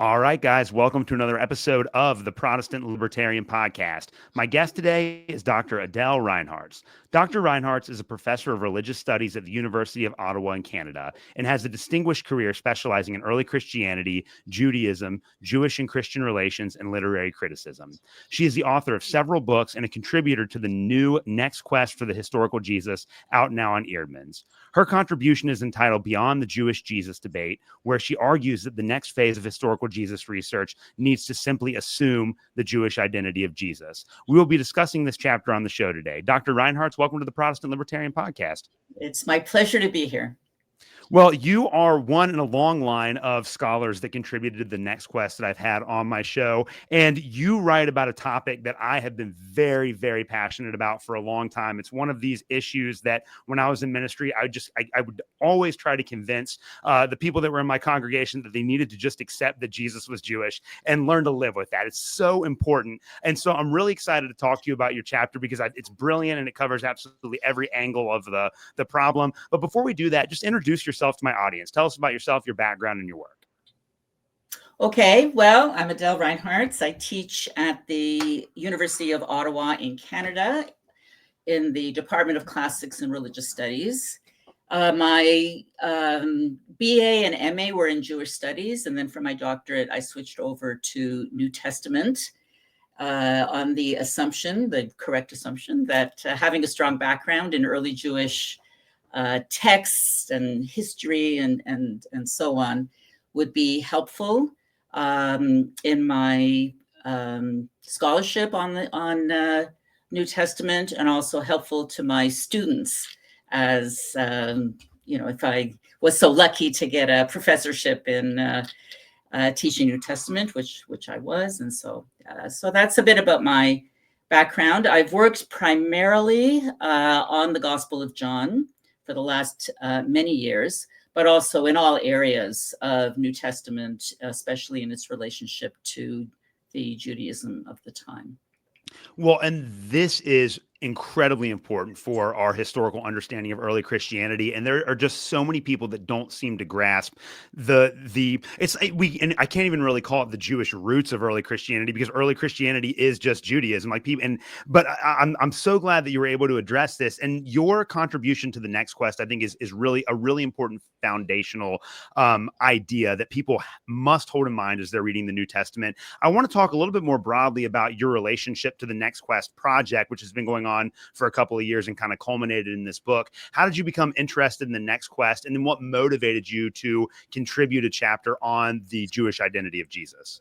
All right, guys, welcome to another episode of the Protestant Libertarian Podcast. My guest today is Dr. Adele Reinhartz. Dr. Reinhartz is a professor of religious studies at the University of Ottawa in Canada and has a distinguished career specializing in early Christianity, Judaism, Jewish and Christian relations, and literary criticism. She is the author of several books and a contributor to the new Next Quest for the Historical Jesus, out now on Eerdmans. Her contribution is entitled Beyond the Jewish Jesus Debate, where she argues that the next phase of historical Jesus research needs to simply assume the Jewish identity of Jesus. We will be discussing this chapter on the show today. Dr. Reinhartz, welcome to the Protestant Libertarian Podcast. It's my pleasure to be here. Well, you are one in a long line of scholars that contributed to the Next Quest that I've had on my show. And you write about a topic that I have been very, very passionate about for a long time. It's one of these issues that when I was in ministry, I would always try to convince the people that were in my congregation that they needed to just accept that Jesus was Jewish and learn to live with that. It's so important. And so I'm really excited to talk to you about your chapter because it's brilliant and it covers absolutely every angle of the problem. But before we do that, just introduce yourself to my audience. Tell us about yourself, your background, and your work. Okay, well, I'm Adele Reinhartz. I teach at the University of Ottawa in Canada in the Department of Classics and Religious Studies. My BA and MA were in Jewish Studies, and then for my doctorate, I switched over to New Testament on the assumption, the correct assumption, that having a strong background in early Jewish texts and history and so on would be helpful in my scholarship on New Testament, and also helpful to my students as if I was so lucky to get a professorship in teaching New Testament, which I was, and so that's a bit about my background. I've worked primarily on the Gospel of John for the last many years, but also in all areas of New Testament, especially in its relationship to the Judaism of the time. Well, and this is incredibly important for our historical understanding of early Christianity, and there are just so many people that don't seem to grasp and I can't even really call it the Jewish roots of early Christianity, because early Christianity is just Judaism, but I'm so glad that you were able to address this, and your contribution to the Next Quest I think is really a really important foundational idea that people must hold in mind as they're reading the New Testament. I want to talk a little bit more broadly about your relationship to the Next Quest project, which has been going on for a couple of years and kind of culminated in this book. How did you become interested in the Next Quest, and then what motivated you to contribute a chapter on the Jewish identity of Jesus?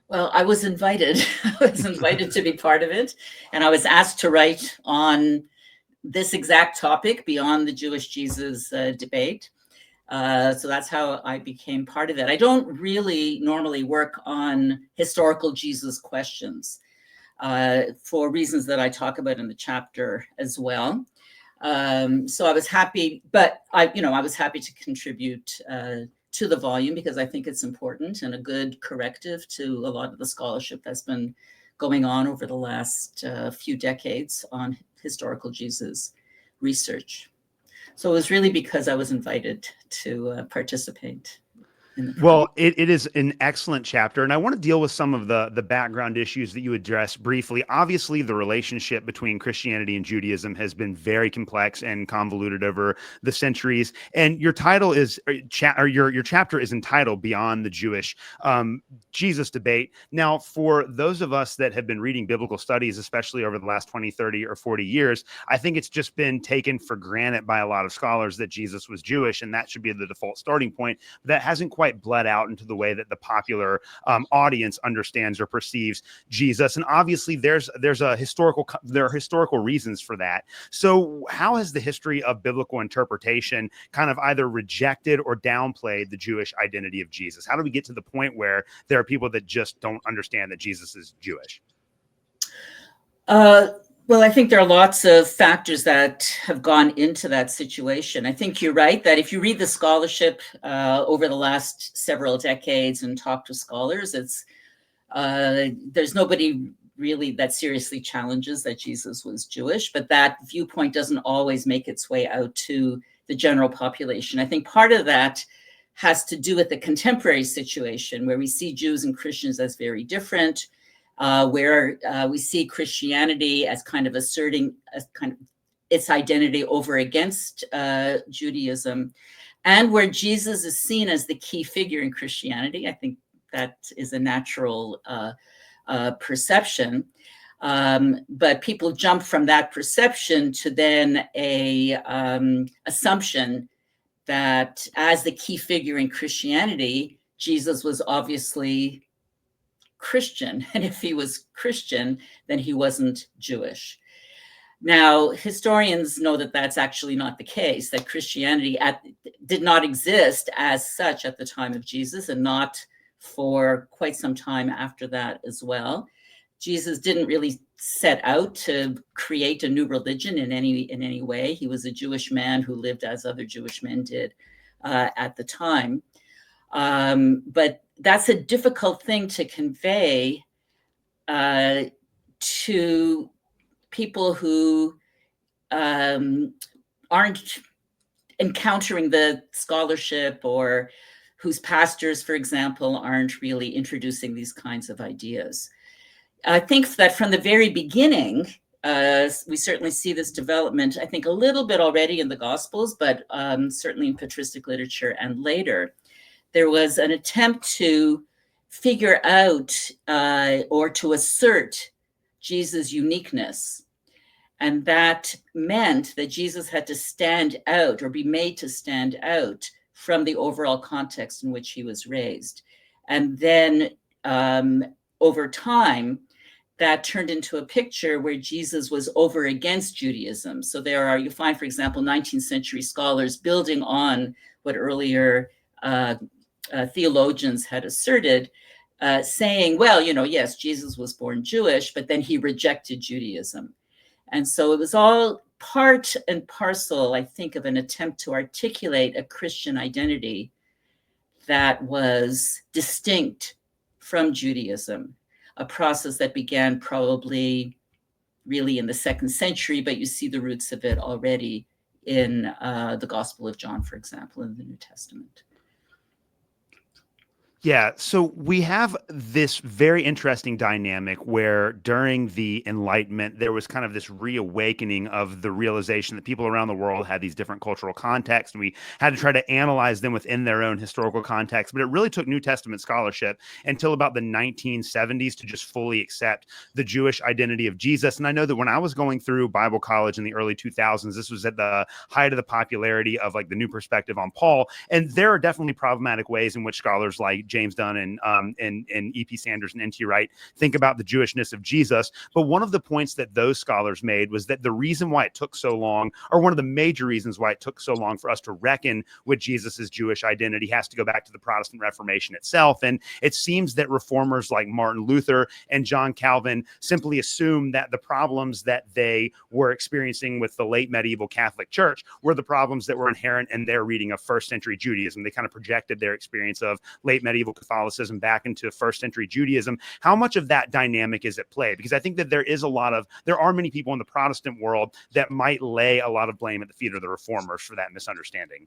Well, I was invited. I was invited to be part of it, and I was asked to write on this exact topic, Beyond the Jewish Jesus debate. So that's how I became part of it. I don't really normally work on historical Jesus questions for reasons that I talk about in the chapter as well. So I was happy, but I was happy to contribute to the volume because I think it's important and a good corrective to a lot of the scholarship that's been going on over the last few decades on historical Jesus research. So it was really because I was invited to participate. Well, it is an excellent chapter, and I want to deal with some of the background issues that you addressed briefly. Obviously, the relationship between Christianity and Judaism has been very complex and convoluted over the centuries. And your title is, your chapter is entitled "Beyond the Jewish Jesus Debate." Now, for those of us that have been reading biblical studies, especially over the last 20, 30, or 40 years, I think it's just been taken for granted by a lot of scholars that Jesus was Jewish, and that should be the default starting point. That hasn't quite bled out into the way that the popular audience understands or perceives Jesus. And obviously there are historical reasons for that. So how has the history of biblical interpretation kind of either rejected or downplayed the Jewish identity of Jesus? How do we get to the point where there are people that just don't understand that Jesus is Jewish? Well, I think there are lots of factors that have gone into that situation. I think you're right that if you read the scholarship over the last several decades and talk to scholars, there's nobody really that seriously challenges that Jesus was Jewish, but that viewpoint doesn't always make its way out to the general population. I think part of that has to do with the contemporary situation where we see Jews and Christians as very different, where we see Christianity as kind of asserting its identity over against Judaism, and where Jesus is seen as the key figure in Christianity. I think that is a natural perception. But people jump from that perception to then a assumption that as the key figure in Christianity, Jesus was obviously Christian. And if he was Christian, then he wasn't Jewish. Now, historians know that that's actually not the case, that Christianity did not exist as such at the time of Jesus, and not for quite some time after that as well. Jesus didn't really set out to create a new religion in any way. He was a Jewish man who lived as other Jewish men did at the time. But that's a difficult thing to convey to people who aren't encountering the scholarship, or whose pastors, for example, aren't really introducing these kinds of ideas. I think that from the very beginning, we certainly see this development, I think a little bit already in the Gospels, but certainly in patristic literature and later. There was an attempt to figure out or to assert Jesus' uniqueness. And that meant that Jesus had to stand out, or be made to stand out, from the overall context in which he was raised. And then over time, that turned into a picture where Jesus was over against Judaism. So you find, for example, 19th century scholars building on what earlier theologians had asserted, saying, well, yes, Jesus was born Jewish, but then he rejected Judaism. And so it was all part and parcel, I think, of an attempt to articulate a Christian identity that was distinct from Judaism, a process that began probably really in the 2nd century, but you see the roots of it already in the Gospel of John, for example, in the New Testament. Yeah, so we have this very interesting dynamic where during the Enlightenment, there was kind of this reawakening of the realization that people around the world had these different cultural contexts, and we had to try to analyze them within their own historical context. But it really took New Testament scholarship until about the 1970s to just fully accept the Jewish identity of Jesus. And I know that when I was going through Bible college in the early 2000s, this was at the height of the popularity of like the new perspective on Paul. And there are definitely problematic ways in which scholars like James Dunn and E.P. Sanders and N.T. Wright think about the Jewishness of Jesus. But one of the points that those scholars made was that the reason why it took so long, or one of the major reasons why it took so long for us to reckon with Jesus's Jewish identity, has to go back to the Protestant Reformation itself. And it seems that reformers like Martin Luther and John Calvin simply assumed that the problems that they were experiencing with the late medieval Catholic Church were the problems that were inherent in their reading of first century Judaism. They kind of projected their experience of late medieval Catholicism back into first century Judaism. How much of that dynamic is at play? Because I think that there are many people in the Protestant world that might lay a lot of blame at the feet of the reformers for that misunderstanding.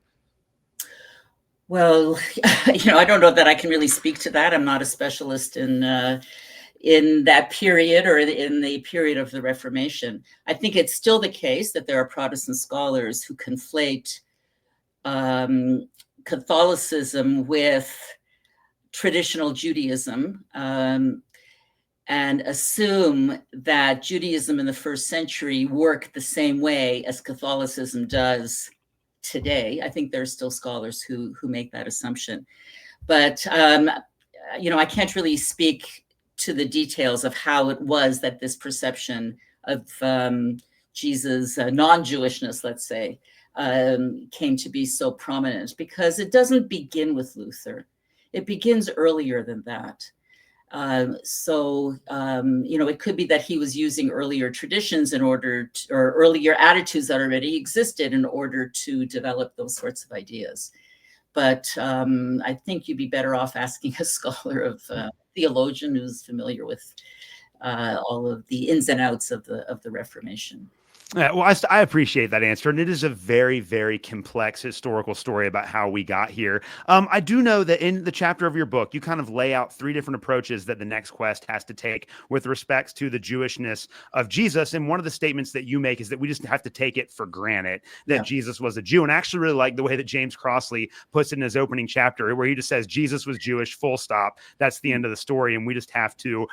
Well, I don't know that I can really speak to that. I'm not a specialist in that period, or in the period of the Reformation. I think it's still the case that there are Protestant scholars who conflate Catholicism with traditional Judaism, and assume that Judaism in the 1st century worked the same way as Catholicism does today. I think there are still scholars who make that assumption. But, I can't really speak to the details of how it was that this perception of Jesus' non-Jewishness, let's say, came to be so prominent, because it doesn't begin with Luther. It begins earlier than that. It could be that he was using earlier traditions or earlier attitudes that already existed in order to develop those sorts of ideas. But I think you'd be better off asking a scholar of theologian who's familiar with all of the ins and outs of the Reformation. Yeah, well, I appreciate that answer, and it is a very, very complex historical story about how we got here. I do know that in the chapter of your book, you kind of lay out three different approaches that the next quest has to take with respects to the Jewishness of Jesus. And one of the statements that you make is that we just have to take it for granted that Yeah. Jesus was a Jew. And I actually really like the way that James Crossley puts it in his opening chapter, where he just says Jesus was Jewish, full stop. That's the end of the story, and we just have to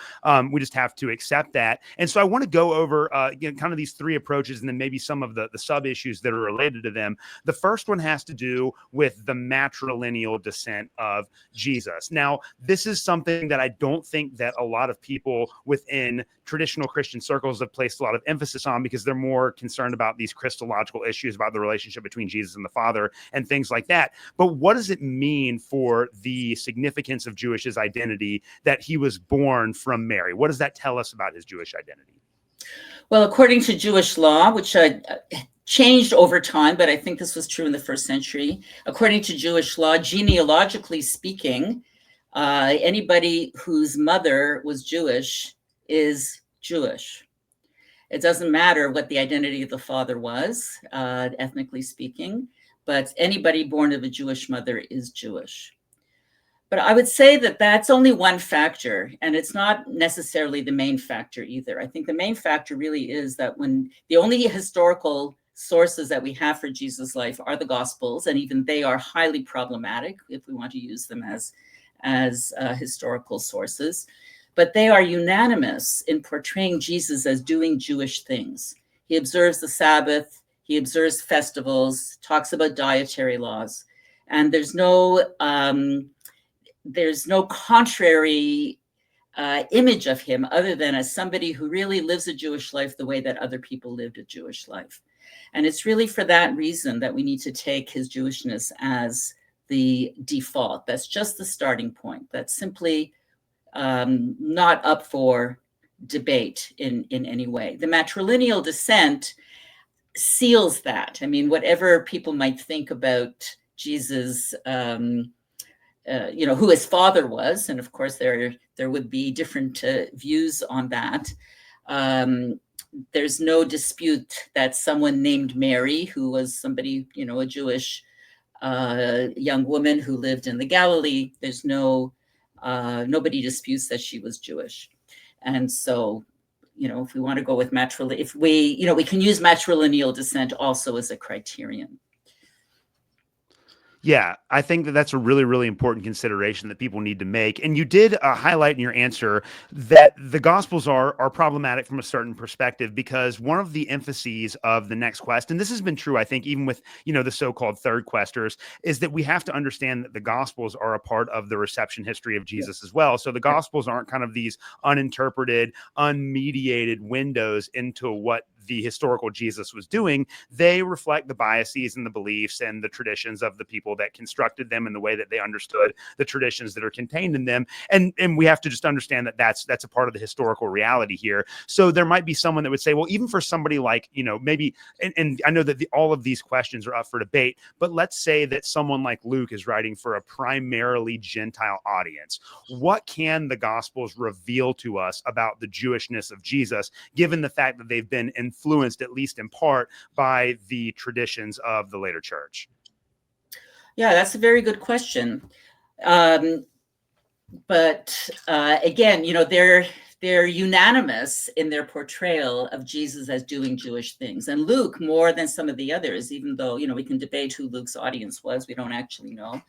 accept that. And so I want to go over kind of these three approaches, and then maybe some of the sub issues that are related to them. The first one has to do with the matrilineal descent of Jesus. Now, this is something that I don't think that a lot of people within traditional Christian circles have placed a lot of emphasis on, because they're more concerned about these Christological issues about the relationship between Jesus and the Father and things like that. But what does it mean for the significance of Jewish's identity that he was born from Mary? What does that tell us about his Jewish identity? Well, according to Jewish law, which changed over time, but I think this was true in the first century. According to Jewish law, genealogically speaking, anybody whose mother was Jewish is Jewish. It doesn't matter what the identity of the father was, ethnically speaking, but anybody born of a Jewish mother is Jewish. But I would say that that's only one factor, and it's not necessarily the main factor either. I think the main factor really is that when the only historical sources that we have for Jesus' life are the Gospels, and even they are highly problematic if we want to use them as historical sources, but they are unanimous in portraying Jesus as doing Jewish things. He observes the Sabbath, he observes festivals, talks about dietary laws, and there's no contrary image of him other than as somebody who really lives a Jewish life the way that other people lived a Jewish life. And it's really for that reason that we need to take his Jewishness as the default. That's just the starting point. That's simply not up for debate in any way. The matrilineal descent seals that. I mean, whatever people might think about Jesus, who his father was, and of course there would be different views on that. There's no dispute that someone named Mary, who was somebody, a Jewish young woman who lived in the Galilee, there's nobody disputes that she was Jewish. And so, if we want to go with we can use matrilineal descent also as a criterion. Yeah, I think that that's a really, really important consideration that people need to make. And you did highlight in your answer that the Gospels are problematic from a certain perspective, because one of the emphases of the next quest, and this has been true, I think, even with, the so-called third questers, is that we have to understand that the Gospels are a part of the reception history of Jesus as well. So the Gospels aren't kind of these uninterpreted, unmediated windows into what the historical Jesus was doing. They reflect the biases and the beliefs and the traditions of the people that constructed them and the way that they understood the traditions that are contained in them. And we have to just understand that that's a part of the historical reality here. So there might be someone that would say, well, even for somebody like, maybe, and I know that all of these questions are up for debate, but let's say that someone like Luke is writing for a primarily Gentile audience. What can the Gospels reveal to us about the Jewishness of Jesus, given the fact that they've been influenced, at least in part, by the traditions of the later church? Yeah, that's a very good question. But again, they're unanimous in their portrayal of Jesus as doing Jewish things. And Luke, more than some of the others, even though, we can debate who Luke's audience was, we don't actually know.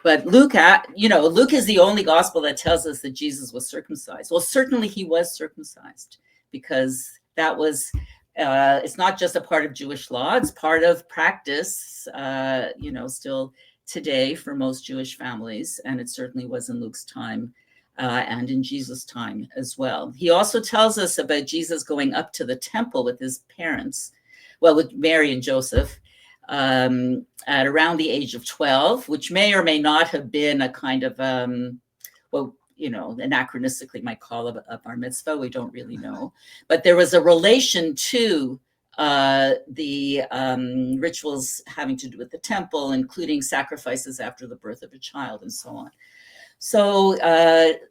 But Luke, Luke is the only gospel that tells us that Jesus was circumcised. Well, certainly he was circumcised, because that was, it's not just a part of Jewish law, it's part of practice, still today for most Jewish families. And it certainly was in Luke's time and in Jesus' time as well. He also tells us about Jesus going up to the temple with his parents, with Mary and Joseph, at around the age of 12, which may or may not have been a kind of, anachronistically might call it a bar mitzvah. We don't really know. But there was a relation to the rituals having to do with the temple, including sacrifices after the birth of a child and so on. So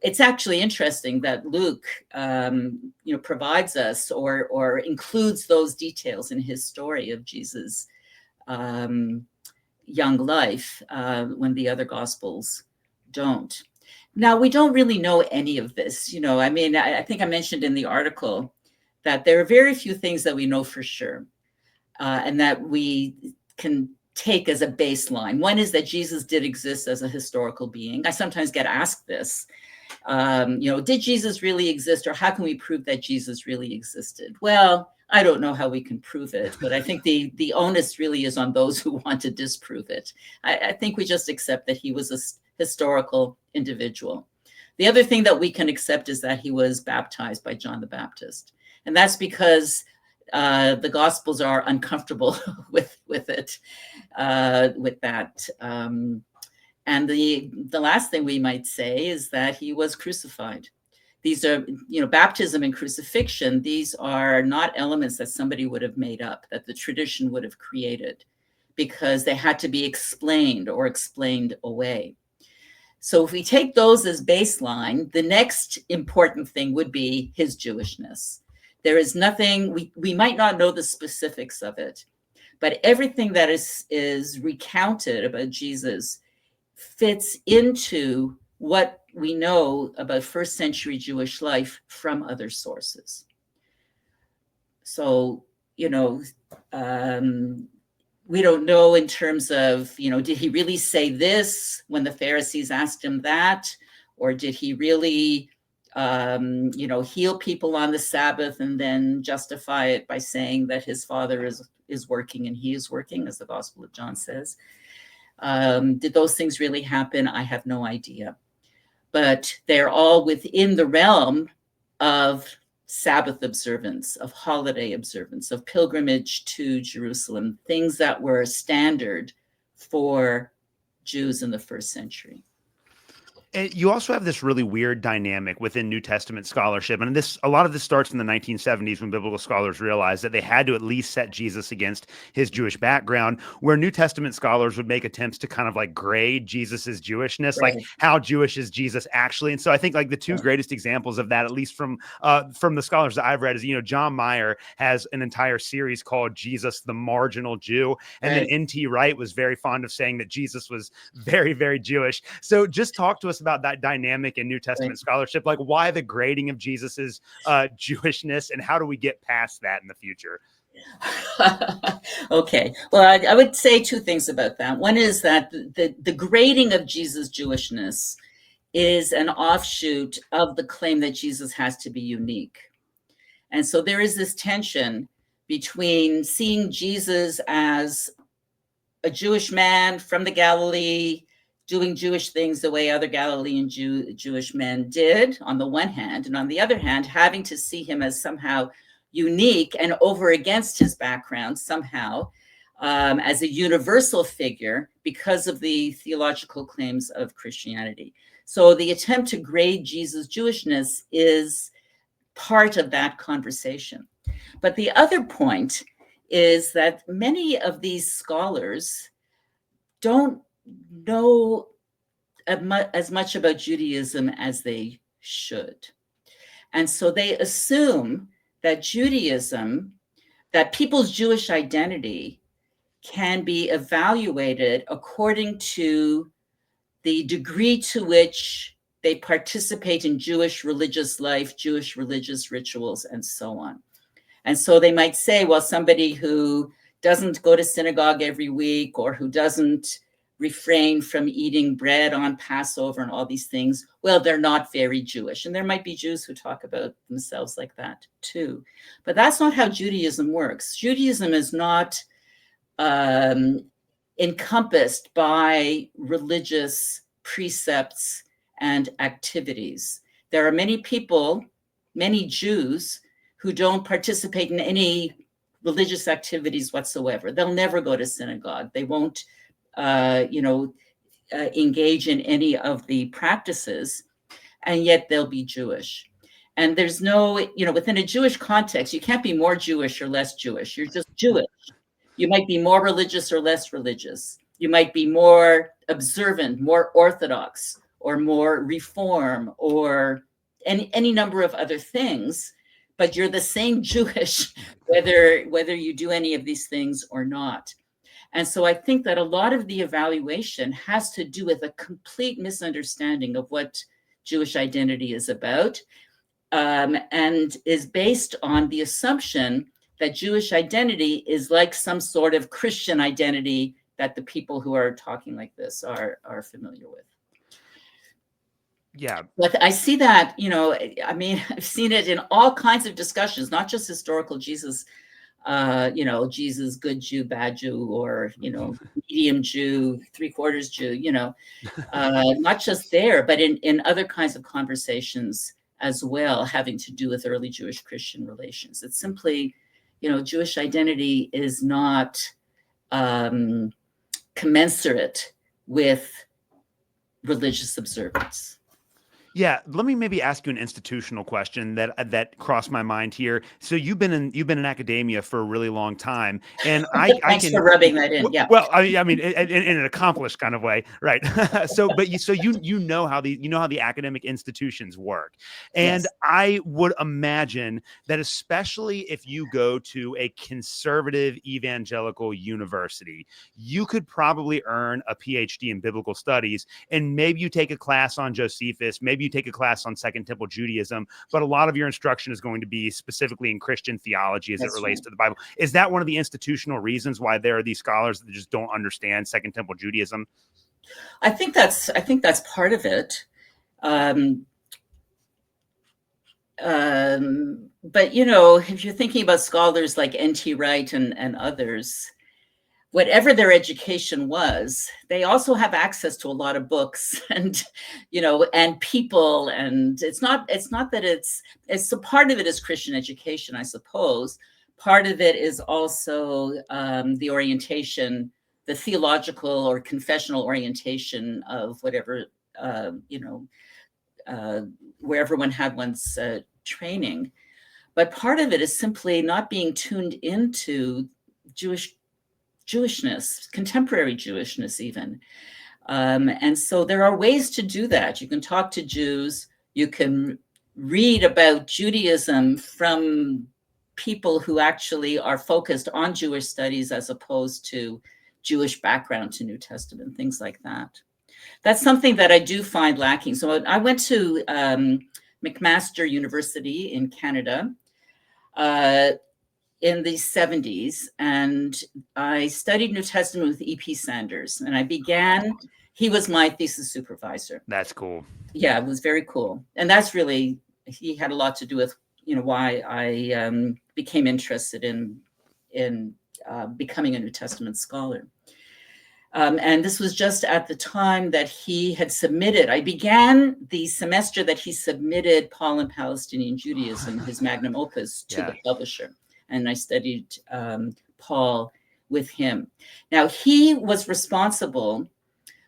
it's actually interesting that Luke, provides us or includes those details in his story of Jesus' young life when the other Gospels don't. Now, we don't really know any of this. I think I mentioned in the article that there are very few things that we know for sure and that we can take as a baseline. One is that Jesus did exist as a historical being. I sometimes get asked this, did Jesus really exist, or how can we prove that Jesus really existed? Well, I don't know how we can prove it, but I think the onus really is on those who want to disprove it. I think we just accept that he was a historical individual. The other thing that we can accept is that he was baptized by John the Baptist. And that's because the Gospels are uncomfortable with it, with that. And the last thing we might say is that he was crucified. These are, baptism and crucifixion, these are not elements that somebody would have made up, that the tradition would have created, because they had to be explained or explained away. So if we take those as baseline, the next important thing would be his Jewishness. There is nothing, we might not know the specifics of it, but everything that is recounted about Jesus fits into what we know about first century Jewish life from other sources. So, we don't know in terms of, did he really say this when the Pharisees asked him that? Or did he really, heal people on the Sabbath and then justify it by saying that his Father is working and he is working, as the Gospel of John says? Did those things really happen? I have no idea. But they're all within the realm of Sabbath observance, of holiday observance, of pilgrimage to Jerusalem, things that were standard for Jews in the first century. And you also have this really weird dynamic within New Testament scholarship. And a lot of this starts in the 1970s when biblical scholars realized that they had to at least set Jesus against his Jewish background, where New Testament scholars would make attempts to kind of like grade Jesus's Jewishness, Right. like how Jewish is Jesus actually. And so I think like the two greatest examples of that, at least from the scholars that I've read, is, John Meyer has an entire series called Jesus, the Marginal Jew. And then N.T. Wright was very fond of saying that Jesus was very, very Jewish. So just talk to us about that dynamic in New Testament scholarship, like why the grading of Jesus's Jewishness, and how do we get past that in the future? Okay, well, I would say two things about that. One is that the grading of Jesus' Jewishness is an offshoot of the claim that Jesus has to be unique. And so there is this tension between seeing Jesus as a Jewish man from the Galilee, doing Jewish things the way other Galilean Jewish men did, on the one hand, and on the other hand, having to see him as somehow unique and over against his background somehow, as a universal figure because of the theological claims of Christianity. So the attempt to grade Jesus' Jewishness is part of that conversation. But the other point is that many of these scholars don't know as much about Judaism as they should. And so they assume that Judaism, that people's Jewish identity can be evaluated according to the degree to which they participate in Jewish religious life, Jewish religious rituals, and so on. And so they might say, well, somebody who doesn't go to synagogue every week, or who doesn't refrain from eating bread on Passover and all these things, well, they're not very Jewish. And there might be Jews who talk about themselves like that too. But that's not how Judaism works. Judaism is not encompassed by religious precepts and activities. There are many people, many Jews, who don't participate in any religious activities whatsoever. They'll never go to synagogue. They won't engage in any of the practices, and yet they'll be Jewish. And there's no, within a Jewish context, you can't be more Jewish or less Jewish. You're just Jewish. You might be more religious or less religious. You might be more observant, more orthodox, or more reform or any number of other things, but you're the same Jewish, whether you do any of these things or not. And so I think that a lot of the evaluation has to do with a complete misunderstanding of what Jewish identity is about, and is based on the assumption that Jewish identity is like some sort of Christian identity that the people who are talking like this are familiar with. Yeah. But I see that, I mean, I've seen it in all kinds of discussions, not just historical Jesus, Jesus, good Jew, bad Jew, or, medium Jew, 3/4 Jew, not just there, but in other kinds of conversations as well, having to do with early Jewish Christian relations. It's simply, Jewish identity is not commensurate with religious observance. Yeah, let me maybe ask you an institutional question that crossed my mind here. So you've been in academia for a really long time, and Thanks for rubbing that in. Yeah. Well, I mean, in an accomplished kind of way, right? But you know how the academic institutions work, and Yes. I would imagine that especially if you go to a conservative evangelical university, you could probably earn a PhD in biblical studies, and maybe you take a class on Josephus, maybe you take a class on Second Temple Judaism, but a lot of your instruction is going to be specifically in Christian theology as it relates to the Bible. Is that one of the institutional reasons why there are these scholars that just don't understand Second Temple Judaism? I think that's part of it. But if you're thinking about scholars like N.T. Wright and others, whatever their education was, they also have access to a lot of books and people, and it's not that it's a part of it is Christian education, I suppose. Part of it is also the orientation, the theological or confessional orientation of whatever where everyone had one's training. But part of it is simply not being tuned into Jewishness, contemporary Jewishness even. And so there are ways to do that. You can talk to Jews. You can read about Judaism from people who actually are focused on Jewish studies as opposed to Jewish background to New Testament, things like that. That's something that I do find lacking. So I went to McMaster University in Canada in the 70s, and I studied New Testament with E.P. Sanders, and he was my thesis supervisor. That's cool. Yeah, it was very cool. And that's really, he had a lot to do with, why I became interested in becoming a New Testament scholar. And this was just at the time that he had submitted. I began the semester that he submitted Paul and Palestinian Judaism, his magnum opus, to the publisher. And I studied Paul with him. Now, he was responsible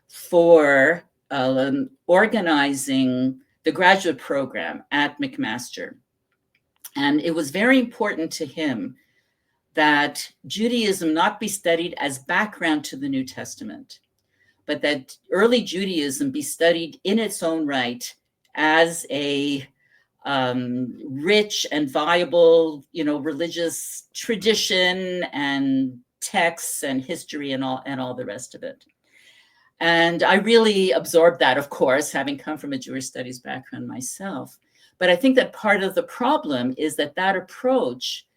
for organizing the graduate program at McMaster. And it was very important to him that Judaism not be studied as background to the New Testament, but that early Judaism be studied in its own right as a rich and viable, religious tradition and texts and history and all the rest of it. And I really absorbed that, of course, having come from a Jewish studies background myself. But I think that part of the problem is that approach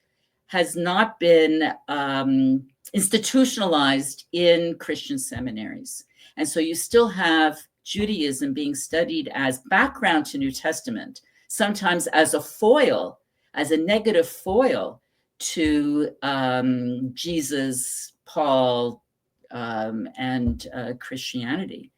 has not been institutionalized in Christian seminaries. And so you still have Judaism being studied as background to New Testament, sometimes as a foil, as a negative foil to Jesus, Paul, and Christianity.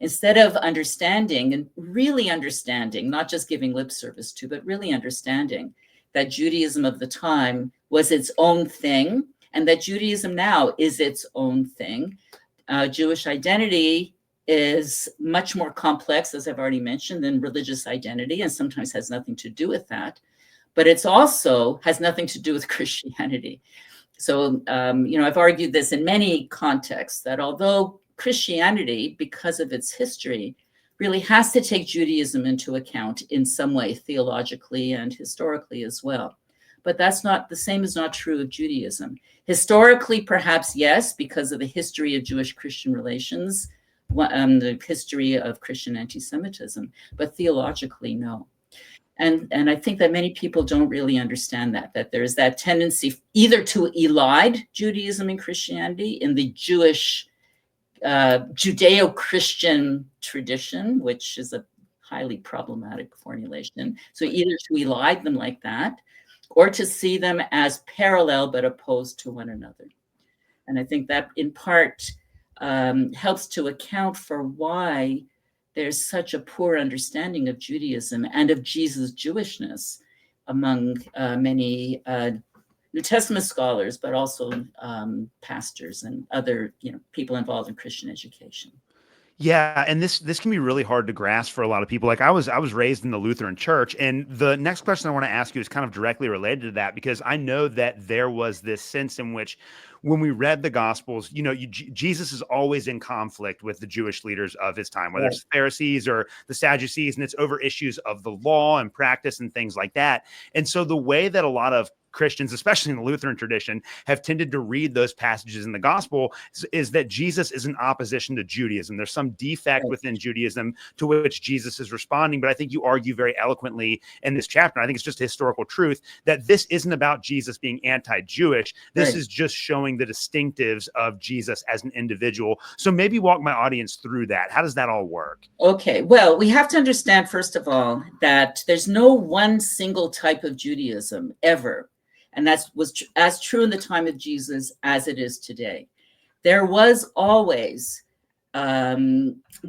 Instead of understanding and really understanding, not just giving lip service to, but really understanding that Judaism of the time was its own thing, and that Judaism now is its own thing. Jewish identity is much more complex, as I've already mentioned, than religious identity, and sometimes has nothing to do with that. But it's also has nothing to do with Christianity. So, I've argued this in many contexts, that although Christianity, because of its history, really has to take Judaism into account in some way, theologically and historically as well. But that's not the same is not true of Judaism. Historically, perhaps, yes, because of the history of Jewish-Christian relations, the history of Christian anti-Semitism, but theologically, no. And I think that many people don't really understand that there is that tendency either to elide Judaism and Christianity in the Jewish Judeo-Christian tradition, which is a highly problematic formulation. So either to elide them like that, or to see them as parallel but opposed to one another. And I think that in part helps to account for why there's such a poor understanding of Judaism and of Jesus' Jewishness among many New Testament scholars, but also pastors and other people involved in Christian education. Yeah, and this can be really hard to grasp for a lot of people. Like I was raised in the Lutheran Church, and the next question I want to ask you is kind of directly related to that, because I know that there was this sense in which when we read the Gospels, Jesus is always in conflict with the Jewish leaders of his time, whether it's the Pharisees or the Sadducees, and it's over issues of the law and practice and things like that. And so the way that a lot of Christians, especially in the Lutheran tradition, have tended to read those passages in the gospel is that Jesus is in opposition to Judaism. There's some defect within Judaism to which Jesus is responding. But I think you argue very eloquently in this chapter, I think it's just historical truth, that this isn't about Jesus being anti-Jewish. This is just showing the distinctives of Jesus as an individual. So maybe walk my audience through that. How does that all work? Okay, well, we have to understand, first of all, that there's no one single type of Judaism ever. And that was as true in the time of Jesus as it is today. There was always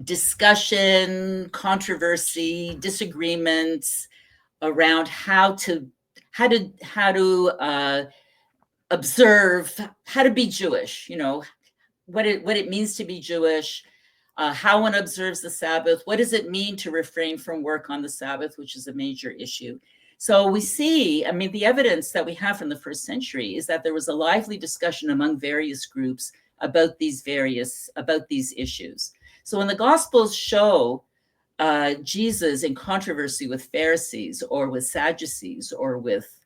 discussion, controversy, disagreements around how to observe, how to be Jewish. What it means to be Jewish, how one observes the Sabbath. What does it mean to refrain from work on the Sabbath, which is a major issue. So we see, the evidence that we have from the first century is that there was a lively discussion among various groups about these issues. So when the Gospels show Jesus in controversy with Pharisees or with Sadducees or with,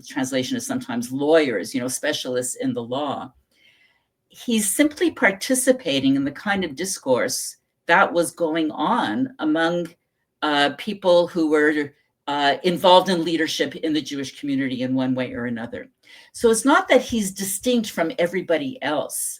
translation is sometimes lawyers, specialists in the law, he's simply participating in the kind of discourse that was going on among people who were involved in leadership in the Jewish community in one way or another. So it's not that he's distinct from everybody else.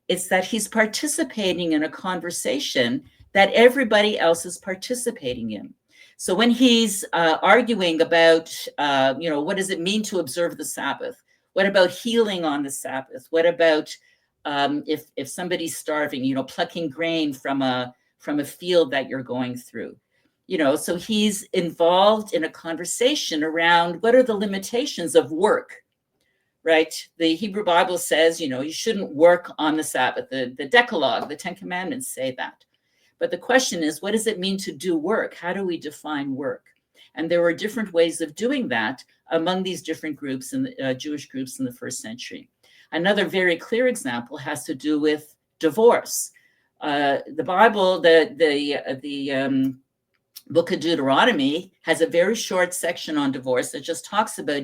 It's that he's participating in a conversation that everybody else is participating in. So when he's arguing about, what does it mean to observe the Sabbath? What about healing on the Sabbath? What about if somebody's starving, plucking grain from a field that you're going through? So he's involved in a conversation around what are the limitations of work, right? The Hebrew Bible says, you shouldn't work on the Sabbath. The Decalogue, the 10 Commandments say that. But the question is, what does it mean to do work? How do we define work? And there were different ways of doing that among these different groups, in the Jewish groups in the first century. Another very clear example has to do with divorce. The Bible, the Book of Deuteronomy has a very short section on divorce that just talks about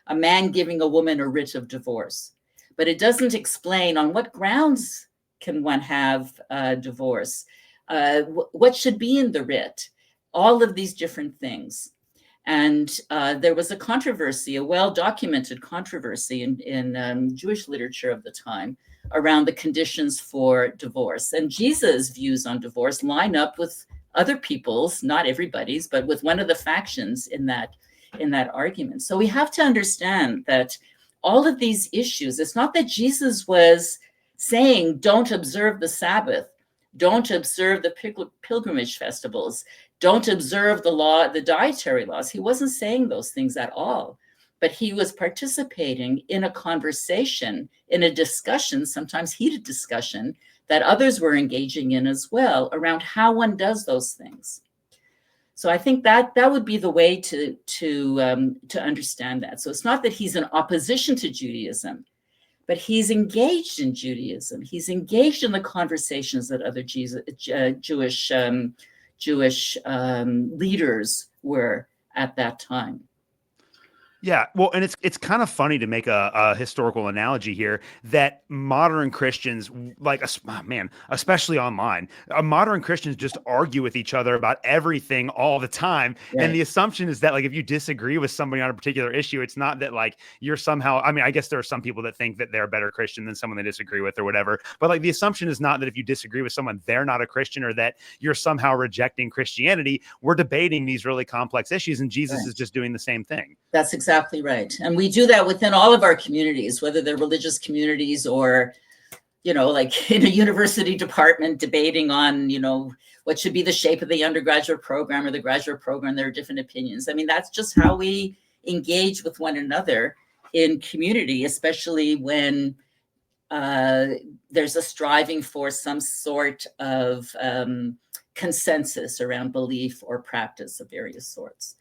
a man giving a woman a writ of divorce. But it doesn't explain on what grounds can one have divorce, what should be in the writ, all of these different things. And there was a controversy, a well-documented controversy in Jewish literature of the time around the conditions for divorce. And Jesus' views on divorce line up with other people's, not everybody's, but with one of the factions in that argument. So we have to understand that all of these issues, it's not that Jesus was saying, don't observe the Sabbath, don't observe the pilgrimage festivals, don't observe the law, the dietary laws. He wasn't saying those things at all, but he was participating in a conversation, in a discussion, sometimes heated discussion, that others were engaging in as well around how one does those things. So I think that would be the way to understand that. So it's not that he's in opposition to Judaism, but he's engaged in Judaism. He's engaged in the conversations that other Jewish leaders were at that time. Yeah, well, and it's kind of funny to make a historical analogy here that modern Christians, like, man, especially online, modern Christians just argue with each other about everything all the time. Right. And the assumption is that, like, if you disagree with somebody on a particular issue, it's not that, like, you're somehow, I mean, I guess there are some people that think that they're a better Christian than someone they disagree with or whatever. But, like, the assumption is not that if you disagree with someone, they're not a Christian, or that you're somehow rejecting Christianity. We're debating these really complex issues, and Jesus is just doing the same thing. That's exactly right. And we do that within all of our communities, whether they're religious communities or, like in a university department debating on, what should be the shape of the undergraduate program or the graduate program. There are different opinions. I mean, that's just how we engage with one another in community, especially when there's a striving for some sort of consensus around belief or practice of various sorts.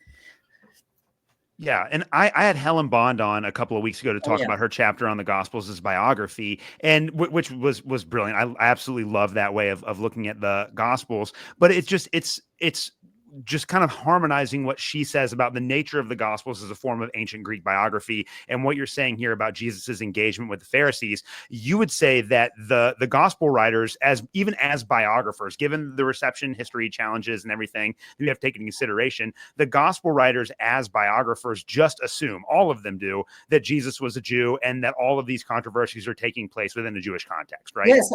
Yeah, and I had Helen Bond on a couple of weeks ago to talk about her chapter on the Gospels as biography, and which was brilliant. I absolutely love that way of looking at the Gospels. But it's just kind of harmonizing what she says about the nature of the Gospels as a form of ancient Greek biography, and what you're saying here about Jesus's engagement with the Pharisees. You would say that the Gospel writers, even as biographers, given the reception history challenges and everything that we have taken into consideration, the Gospel writers as biographers just assume, all of them do, that Jesus was a Jew and that all of these controversies are taking place within a Jewish context, right? Yes,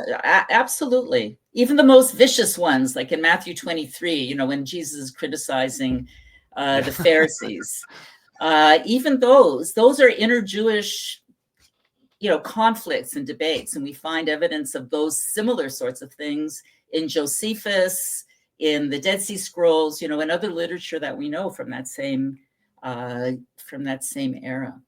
absolutely. Even the most vicious ones, like in Matthew 23, when Jesus is criticizing the Pharisees, even those are inner Jewish, conflicts and debates. And we find evidence of those similar sorts of things in Josephus, in the Dead Sea Scrolls, and other literature that we know from that same era.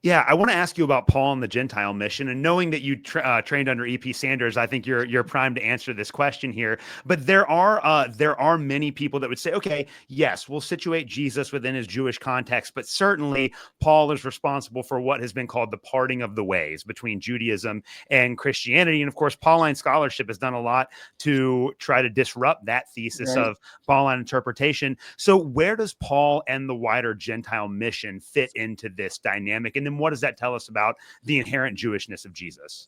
Yeah, I want to ask you about Paul and the Gentile mission, and knowing that you trained under E.P. Sanders, I think you're primed to answer this question here. But there are many people that would say, okay, yes, we'll situate Jesus within his Jewish context, but certainly Paul is responsible for what has been called the parting of the ways between Judaism and Christianity. And of course, Pauline scholarship has done a lot to try to disrupt that thesis of Pauline interpretation. So where does Paul and the wider Gentile mission fit into this dynamic? And then what does that tell us about the inherent Jewishness of Jesus?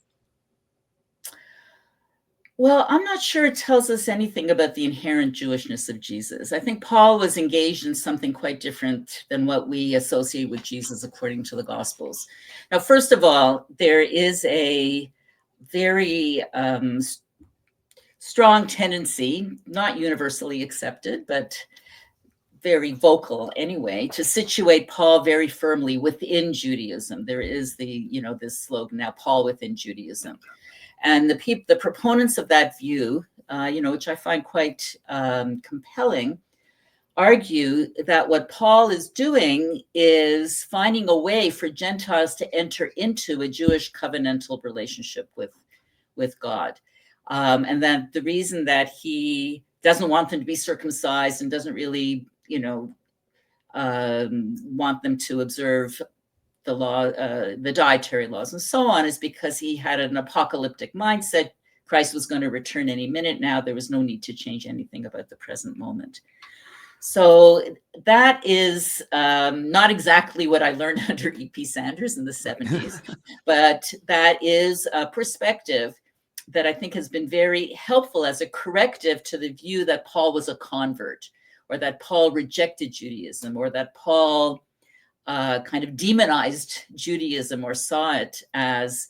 Well, I'm not sure it tells us anything about the inherent Jewishness of Jesus. I think Paul was engaged in something quite different than what we associate with Jesus according to the Gospels. Now, first of all, there is a very strong tendency, not universally accepted, but very vocal anyway, to situate Paul very firmly within Judaism. There is this slogan now, Paul within Judaism. And the proponents of that view, which I find quite compelling, argue that what Paul is doing is finding a way for Gentiles to enter into a Jewish covenantal relationship with God. And that the reason that he doesn't want them to be circumcised and doesn't really want them to observe the law, the dietary laws and so on, is because he had an apocalyptic mindset. Christ was going to return any minute now. There was no need to change anything about the present moment. So that is not exactly what I learned under E.P. Sanders in the 70s, but that is a perspective that I think has been very helpful as a corrective to the view that Paul was a convert, or that Paul rejected Judaism, or that Paul kind of demonized Judaism or saw it as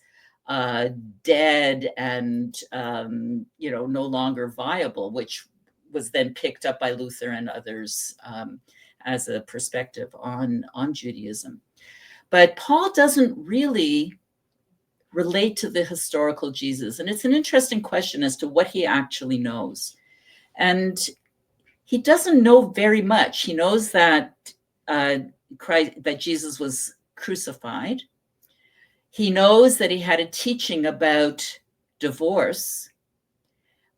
dead and no longer viable, which was then picked up by Luther and others as a perspective on Judaism. But Paul doesn't really relate to the historical Jesus, and it's an interesting question as to what he actually knows. And he doesn't know very much. He knows that that Jesus was crucified. He knows that he had a teaching about divorce,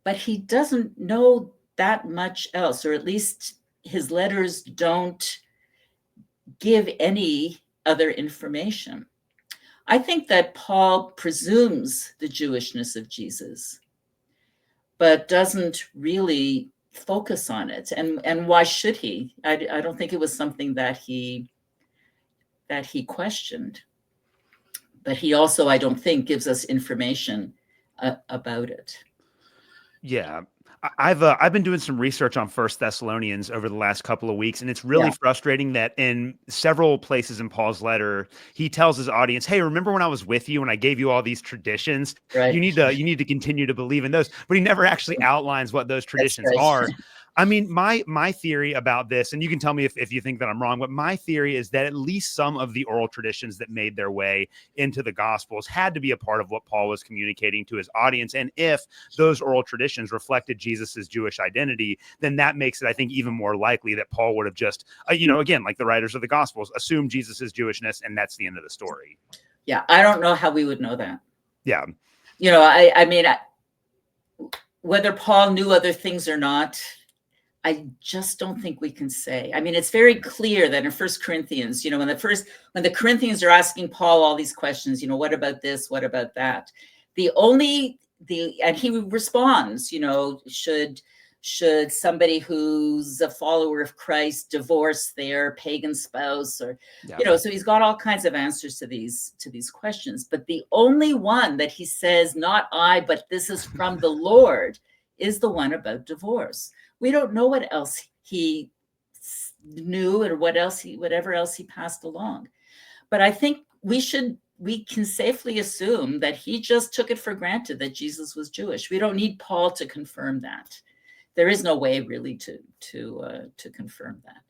but he doesn't know that much else, or at least his letters don't give any other information. I think that Paul presumes the Jewishness of Jesus, but doesn't really focus on it. And why should he? I don't think it was something that he questioned. But he also, I don't think, gives us information about it. Yeah. I've been doing some research on First Thessalonians over the last couple of weeks, and it's really frustrating that in several places in Paul's letter, he tells his audience, "Hey, remember when I was with you and I gave you all these traditions? Right. You need to continue to believe in those." But he never actually outlines what those traditions right. are. I mean, my theory about this, and you can tell me if you think that I'm wrong, but my theory is that at least some of the oral traditions that made their way into the Gospels had to be a part of what Paul was communicating to his audience. And if those oral traditions reflected Jesus's Jewish identity, then that makes it, I think, even more likely that Paul would have just, again, like the writers of the Gospels, assumed Jesus's Jewishness, and that's the end of the story. Yeah, I don't know how we would know that. Yeah. I mean, whether Paul knew other things or not, I just don't think we can say. I mean, it's very clear that in 1 Corinthians, when the Corinthians are asking Paul all these questions, what about this? What about that? And he responds, should somebody who's a follower of Christ divorce their pagan spouse, or, so he's got all kinds of answers to these questions. But the only one that he says, not I, but this is from the Lord, is the one about divorce. We don't know what else he knew or whatever else he passed along. But I think we can safely assume that he just took it for granted that Jesus was Jewish. We don't need Paul to confirm that. There is no way really to confirm that.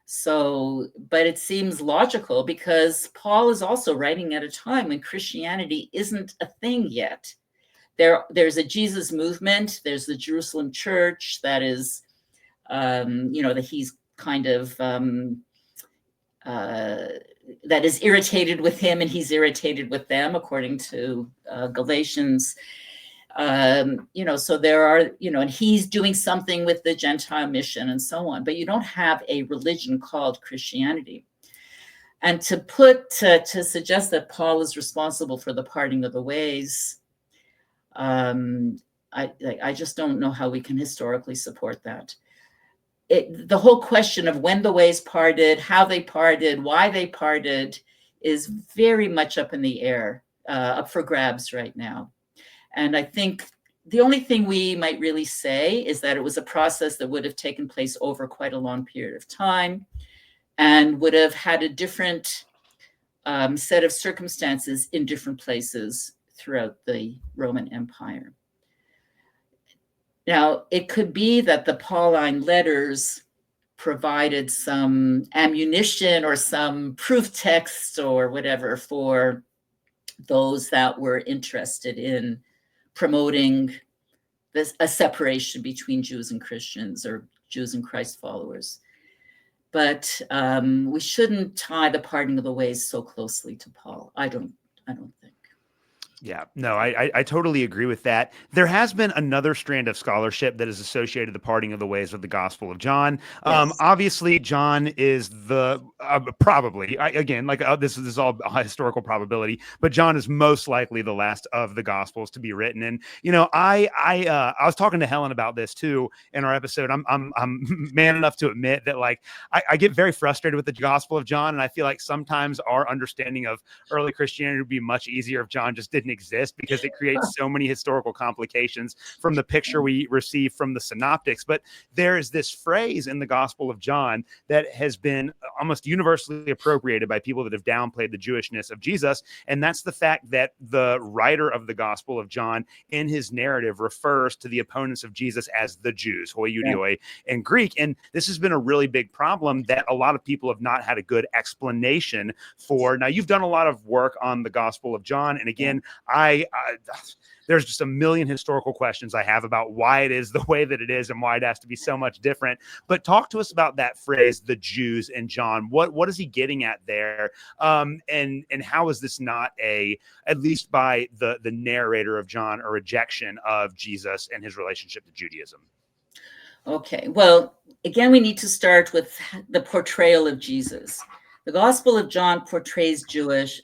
So, but it seems logical because Paul is also writing at a time when Christianity isn't a thing yet. There's a Jesus movement. There's the Jerusalem church that is, that he's kind of that is irritated with him, and he's irritated with them, according to Galatians. So there are, and he's doing something with the Gentile mission and so on. But you don't have a religion called Christianity. And to suggest that Paul is responsible for the parting of the ways, I just don't know how we can historically support that. The whole question of when the ways parted, how they parted, why they parted, is very much up in the air, up for grabs right now. And I think the only thing we might really say is that it was a process that would have taken place over quite a long period of time and would have had a different set of circumstances in different places throughout the Roman Empire. Now, it could be that the Pauline letters provided some ammunition or some proof text or whatever for those that were interested in promoting a separation between Jews and Christians, or Jews and Christ followers. But we shouldn't tie the parting of the ways so closely to Paul. I don't think. Yeah, no, I totally agree with that. There has been another strand of scholarship that has associated the parting of the ways with the Gospel of John. Yes. Obviously, John is the probably, this is all historical probability, but John is most likely the last of the Gospels to be written. And I was talking to Helen about this too in our episode. I'm man enough to admit that I get very frustrated with the Gospel of John, and I feel like sometimes our understanding of early Christianity would be much easier if John just didn't exist, because it creates so many historical complications from the picture we receive from the synoptics. But there is this phrase in the Gospel of John that has been almost universally appropriated by people that have downplayed the Jewishness of Jesus, and that's the fact that the writer of the Gospel of John in his narrative refers to the opponents of Jesus as the Jews, hoi judioi in Greek. And this has been a really big problem that a lot of people have not had a good explanation for. Now, you've done a lot of work on the Gospel of John, and again, there's just a million historical questions I have about why it is the way that it is and why it has to be so much different. But talk to us about that phrase, the Jews in John. What is he getting at there? And how is this not at least by the narrator of John, a rejection of Jesus and his relationship to Judaism? Okay, well, again, we need to start with the portrayal of Jesus. The Gospel of John portrays Jesus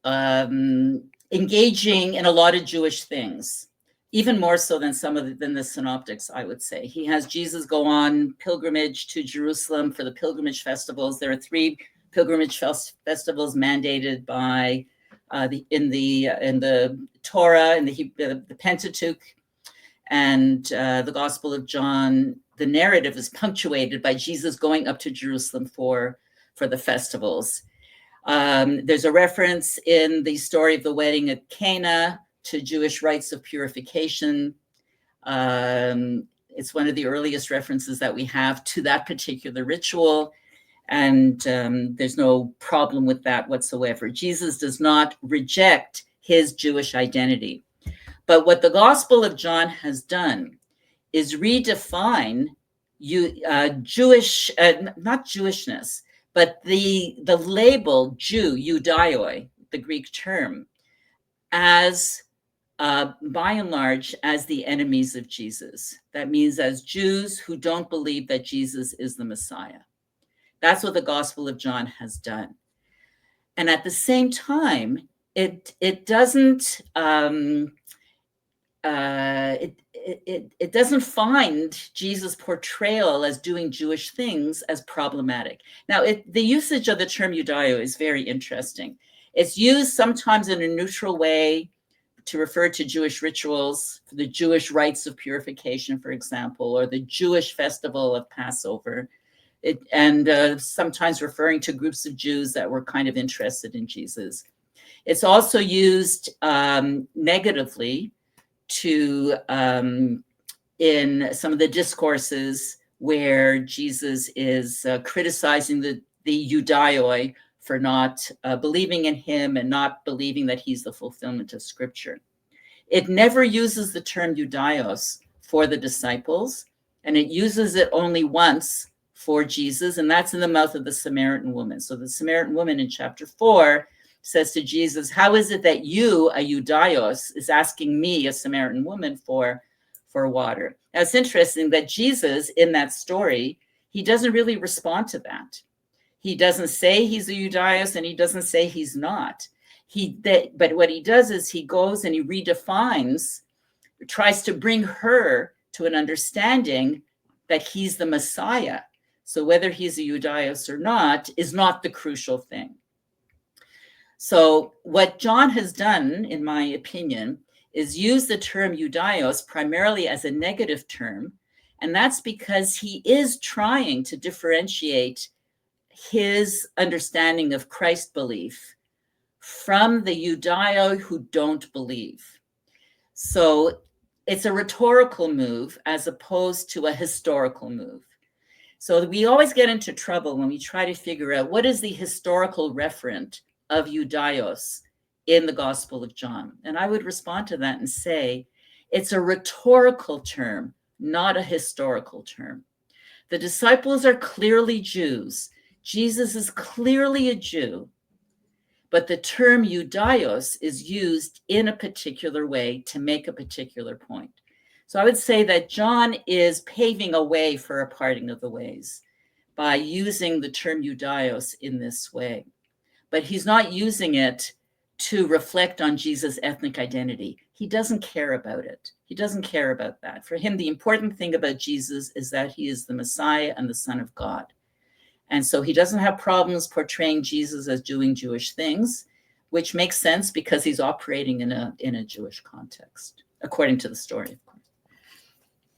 engaging in a lot of Jewish things, even more so than than the synoptics, I would say. He has Jesus go on pilgrimage to Jerusalem for the pilgrimage festivals. There are 3 pilgrimage festivals mandated by in the Torah, in the Pentateuch, and the Gospel of John. The narrative is punctuated by Jesus going up to Jerusalem for the festivals. There's a reference in the story of the wedding at Cana to Jewish rites of purification. It's one of the earliest references that we have to that particular ritual, and there's no problem with that whatsoever. Jesus does not reject his Jewish identity. But what the Gospel of John has done is redefine Jewish, not Jewishness, but the label Jew, Judaioi, the Greek term, as by and large as the enemies of Jesus. That means as Jews who don't believe that Jesus is the Messiah. That's what the Gospel of John has done. And at the same time, it doesn't it doesn't find Jesus' portrayal as doing Jewish things as problematic. Now, the usage of the term Judaio is very interesting. It's used sometimes in a neutral way to refer to Jewish rituals, for the Jewish rites of purification, for example, or the Jewish festival of Passover, and sometimes referring to groups of Jews that were kind of interested in Jesus. It's also used negatively to in some of the discourses where Jesus is criticizing the Judaioi for not believing in him and not believing that he's the fulfillment of Scripture. It never uses the term Judaios for the disciples, and it uses it only once for Jesus, and that's in the mouth of the Samaritan woman. So the Samaritan woman in chapter 4 says to Jesus, how is it that you, a Judaios, is asking me, a Samaritan woman, for water? Now, it's interesting that Jesus, in that story, he doesn't really respond to that. He doesn't say he's a Judaios, and he doesn't say he's not. But what he does is he goes and he redefines, tries to bring her to an understanding that he's the Messiah. So whether he's a Judaios or not is not the crucial thing. So what John has done, in my opinion, is use the term Judaios primarily as a negative term. And that's because he is trying to differentiate his understanding of Christ belief from the Judaioi who don't believe. So it's a rhetorical move as opposed to a historical move. So we always get into trouble when we try to figure out what is the historical referent of Judaios in the Gospel of John. And I would respond to that and say, it's a rhetorical term, not a historical term. The disciples are clearly Jews. Jesus is clearly a Jew, but the term Judaios is used in a particular way to make a particular point. So I would say that John is paving a way for a parting of the ways by using the term Judaios in this way. But he's not using it to reflect on Jesus' ethnic identity. He doesn't care about it. He doesn't care about that. For him, the important thing about Jesus is that he is the Messiah and the Son of God. And so he doesn't have problems portraying Jesus as doing Jewish things, which makes sense because he's operating in a Jewish context, according to the story, of course.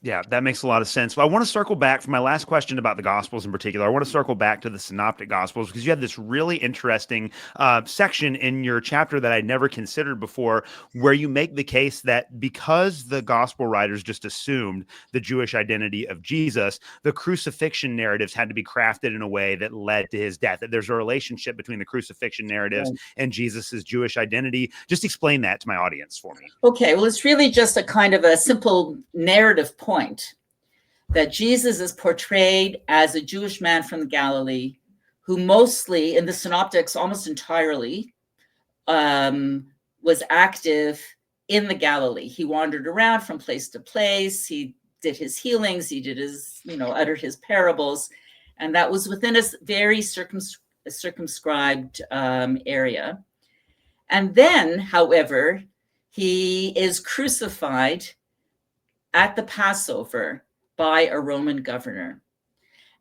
Yeah, that makes a lot of sense. Well, I want to circle back for my last question about the Gospels in particular. I want to circle back to the Synoptic Gospels because you had this really interesting section in your chapter that I'd never considered before, where you make the case that because the Gospel writers just assumed the Jewish identity of Jesus, the crucifixion narratives had to be crafted in a way that led to his death. That there's a relationship between the crucifixion narratives and Jesus's Jewish identity. Just explain that to my audience for me. Okay, well, it's really just a kind of a simple narrative point that Jesus is portrayed as a Jewish man from Galilee who mostly, in the synoptics, almost entirely, was active in the Galilee. He wandered around from place to place. He did his healings. He did his, uttered his parables. And that was within a very circumscribed area. And then, however, he is crucified at the Passover by a Roman governor.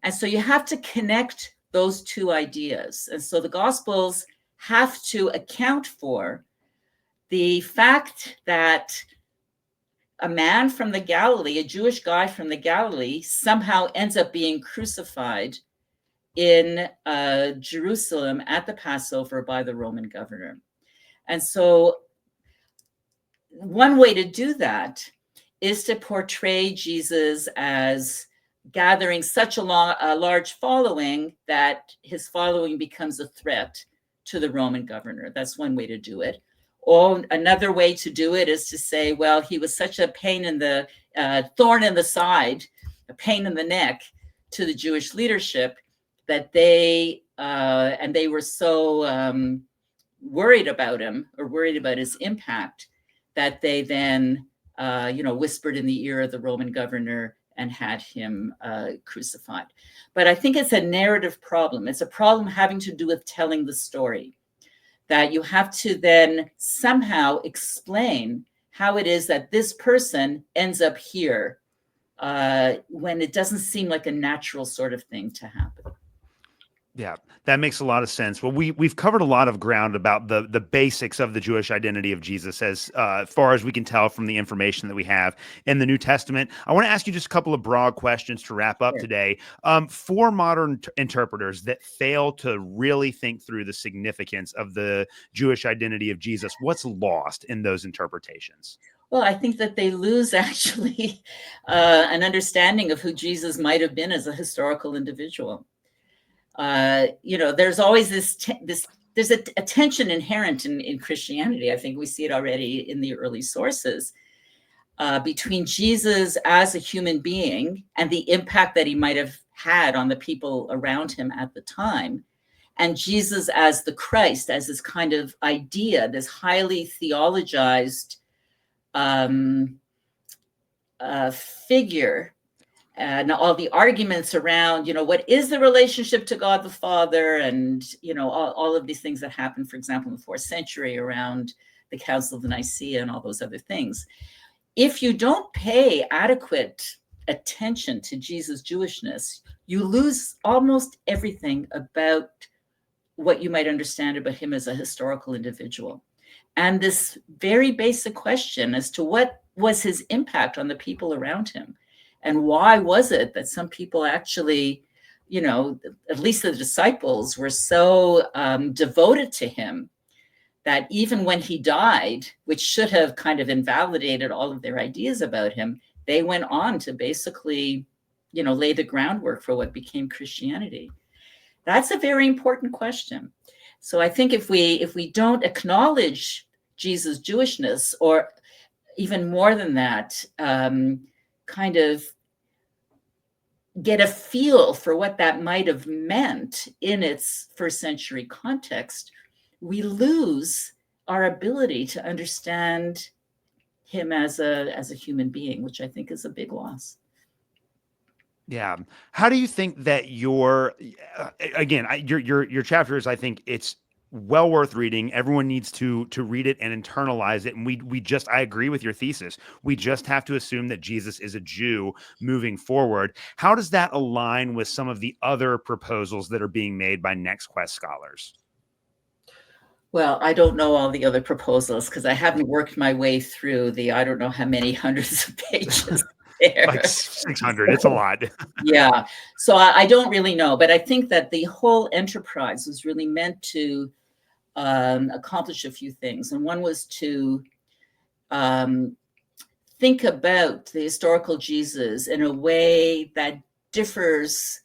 And so you have to connect those two ideas. And so the Gospels have to account for the fact that a man from the Galilee, a Jewish guy from the Galilee, somehow ends up being crucified in Jerusalem at the Passover by the Roman governor. And so one way to do that is to portray Jesus as gathering such a large following that his following becomes a threat to the Roman governor. That's one way to do it. Or another way to do it is to say, well, he was such a pain in the thorn in the side, a pain in the neck to the Jewish leadership that they were so worried about him, or worried about his impact, that they then whispered in the ear of the Roman governor and had him crucified. But I think it's a narrative problem. It's a problem having to do with telling the story, that you have to then somehow explain how it is that this person ends up here when it doesn't seem like a natural sort of thing to happen. Yeah, that makes a lot of sense. Well, we've covered a lot of ground about the basics of the Jewish identity of Jesus, as far as we can tell from the information that we have in the New Testament. I want to ask you just a couple of broad questions to wrap up today. For modern interpreters that fail to really think through the significance of the Jewish identity of Jesus, what's lost in those interpretations? Well, I think that they lose actually an understanding of who Jesus might have been as a historical individual. There's always there's a tension inherent in Christianity. I think we see it already in the early sources between Jesus as a human being and the impact that he might have had on the people around him at the time, and Jesus as the Christ, as this kind of idea, this highly theologized figure. And all the arguments around, what is the relationship to God the Father, and, all of these things that happened, for example, in the 4th century around the Council of Nicaea and all those other things. If you don't pay adequate attention to Jesus' Jewishness, you lose almost everything about what you might understand about him as a historical individual. And this very basic question as to what was his impact on the people around him. And why was it that some people actually, at least the disciples, were so devoted to him that even when he died, which should have kind of invalidated all of their ideas about him, they went on to basically, lay the groundwork for what became Christianity? That's a very important question. So I think if we don't acknowledge Jesus' Jewishness, or even more than that, kind of get a feel for what that might have meant in its 1st century context, we lose our ability to understand him as a human being, which I think is a big loss. Yeah. How do you think that your chapters, I think it's well worth reading. Everyone needs to read it and internalize it. And I agree with your thesis. We just have to assume that Jesus is a Jew moving forward. How does that align with some of the other proposals that are being made by Next Quest scholars? Well, I don't know all the other proposals because I haven't worked my way through I don't know how many hundreds of pages there. Like 600. It's a lot. Yeah. So I don't really know, but I think that the whole enterprise was really meant to accomplish a few things. And one was to think about the historical Jesus in a way that differs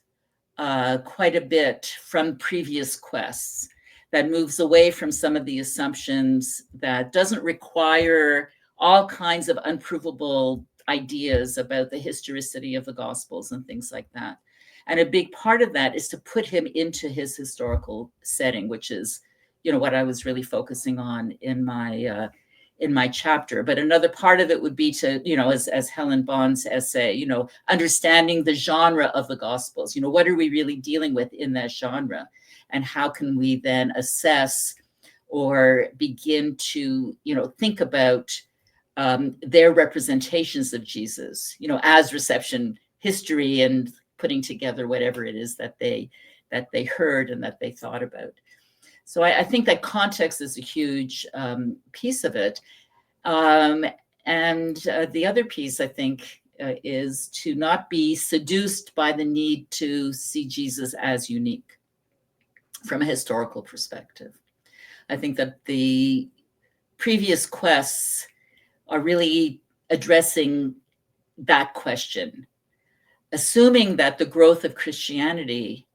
quite a bit from previous quests, that moves away from some of the assumptions, that doesn't require all kinds of unprovable ideas about the historicity of the Gospels and things like that. And a big part of that is to put him into his historical setting, which is, what I was really focusing on in my in my chapter. But another part of it would be to, as Helen Bond's essay, understanding the genre of the Gospels. What are we really dealing with in that genre? And how can we then assess or begin to, think about their representations of Jesus, as reception history and putting together whatever it is that they heard and that they thought about. So I think that context is a huge piece of it. And the other piece, I think, is to not be seduced by the need to see Jesus as unique from a historical perspective. I think that the previous quests are really addressing that question, assuming that the growth of Christianity,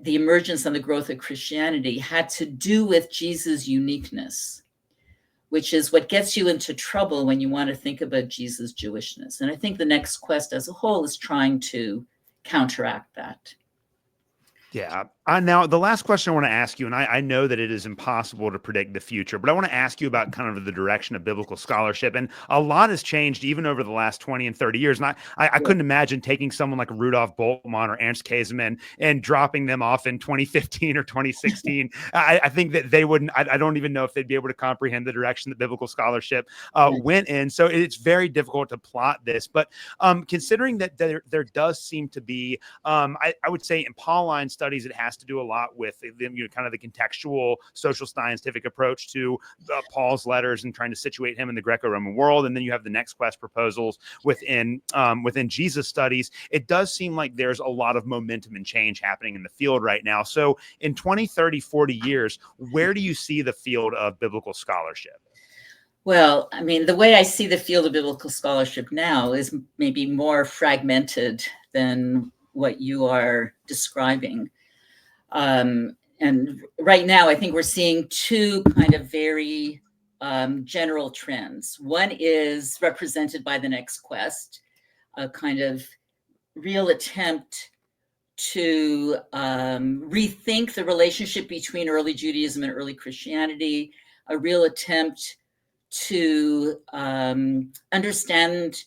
the emergence and the growth of Christianity had to do with Jesus' uniqueness, which is what gets you into trouble when you want to think about Jesus' Jewishness. And I think the next quest as a whole is trying to counteract that. Yeah. Now, the last question I want to ask you, and I know that it is impossible to predict the future, but I want to ask you about kind of the direction of biblical scholarship. And a lot has changed even over the last 20 and 30 years. And I couldn't imagine taking someone like Rudolf Bultmann or Ernst Käsemann and dropping them off in 2015 or 2016. I think that they wouldn't, I don't even know if they'd be able to comprehend the direction that biblical scholarship went in. So it's very difficult to plot this. But considering that there does seem to be, I would say in Pauline studies, it has to do a lot with kind of the contextual social scientific approach to Paul's letters and trying to situate him in the Greco-Roman world. And then you have the next quest proposals within Jesus studies. It does seem like there's a lot of momentum and change happening in the field right now. So in 20, 30, 40 years, where do you see the field of biblical scholarship? Well, I mean, the way I see the field of biblical scholarship now is maybe more fragmented than what you are describing. And right now, I think we're seeing two kind of very general trends. One is represented by the next quest, a kind of real attempt to rethink the relationship between early Judaism and early Christianity, a real attempt to understand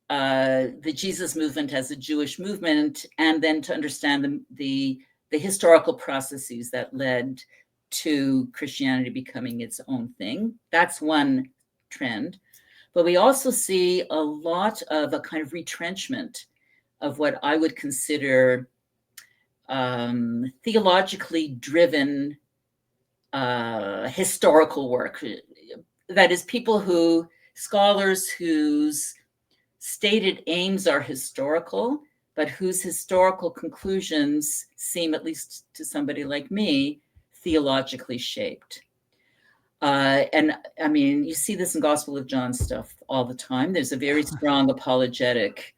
the Jesus movement as a Jewish movement, and then to understand the historical processes that led to Christianity becoming its own thing. That's one trend. But we also see a lot of a kind of retrenchment of what I would consider theologically driven historical work. That is, scholars whose stated aims are historical, but whose historical conclusions seem, at least to somebody like me, theologically shaped. And I mean, you see this in Gospel of John stuff all the time. There's a very strong apologetic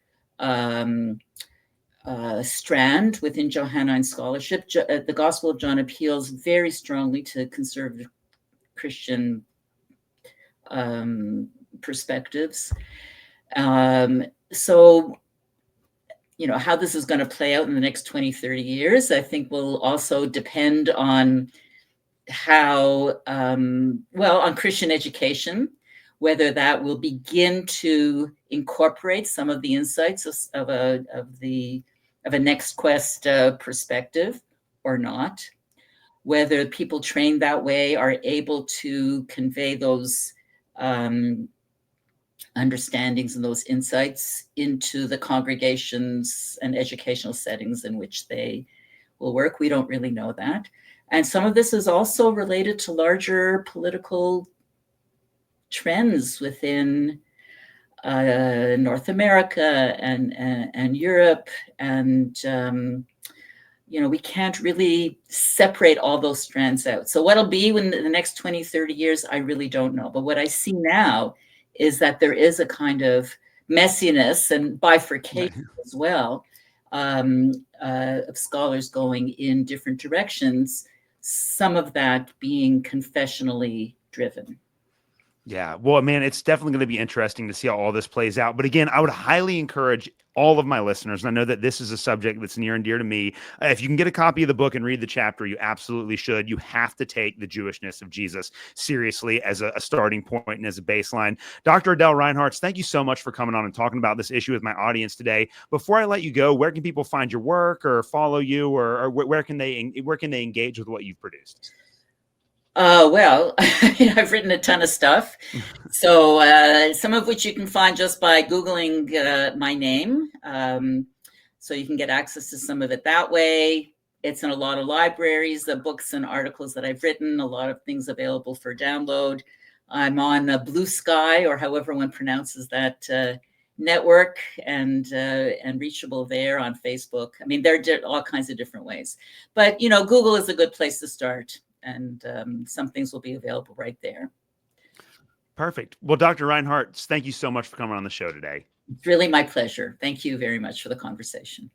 strand within Johannine scholarship. The Gospel of John appeals very strongly to conservative Christian perspectives. So, how this is going to play out in the next 20, 30 years, I think will also depend on how, on Christian education, whether that will begin to incorporate some of the insights of a next quest perspective or not, whether people trained that way are able to convey those understandings and those insights into the congregations and educational settings in which they will work. We don't really know that. And some of this is also related to larger political trends within North America and Europe. And, we can't really separate all those strands out. So what'll be in the next 20, 30 years, I really don't know. But what I see now is that there is a kind of messiness and bifurcation as well of scholars going in different directions, some of that being confessionally driven. Yeah, well, man, it's definitely going to be interesting to see how all this plays out. But again, I would highly encourage all of my listeners, and I know that this is a subject that's near and dear to me. If you can get a copy of the book and read the chapter, you absolutely should. You have to take the Jewishness of Jesus seriously as a starting point and as a baseline. Dr. Adele Reinhartz, thank you so much for coming on and talking about this issue with my audience today. Before I let you go, where can people find your work or follow you, or where can they engage with what you've produced? Well, I've written a ton of stuff. So some of which you can find just by Googling my name. So you can get access to some of it that way. It's in a lot of libraries, the books and articles that I've written, a lot of things available for download. I'm on Blue Sky, or however one pronounces that network, and reachable there on Facebook. I mean, there are all kinds of different ways. But, Google is a good place to start. And some things will be available right there. Perfect. Well, Dr. Reinhardt, thank you so much for coming on the show today. It's really my pleasure. Thank you very much for the conversation.